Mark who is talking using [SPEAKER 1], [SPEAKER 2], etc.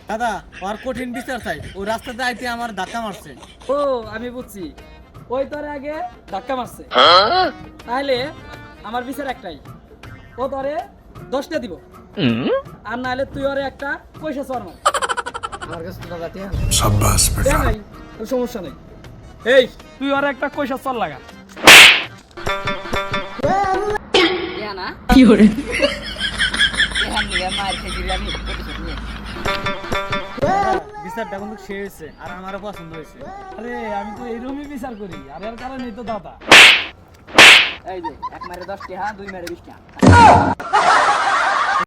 [SPEAKER 1] দাদা আর কঠিন বিচার চাই, ও রাস্তাতে আইতে আমার ধাক্কা মারছে।
[SPEAKER 2] ও আমি বুঝছি, ওই তোরে আগে ধাক্কা মারছে, তাহলে আমার বিচার একটাই, ও তোরে 10টা দিব, আর নাহলে তুই ওরে একটা পয়সা চর মার।
[SPEAKER 1] আমার কাছে তো দাদা টিয়া
[SPEAKER 3] शाबाश बेटा
[SPEAKER 2] নাই সমস্যা নেই, এই তুই ওরে একটা পয়সা চর লাগা।
[SPEAKER 1] বিচারটা কিন্তু সে হয়েছে আর আমারও পছন্দ হয়েছে।
[SPEAKER 2] আরে আমি তো এইরকমই বিচার করি, আর এর কারণেই তো দাদা।
[SPEAKER 4] এই যে এক মারে 10 টাকা, 2 মারে 20 টাকা।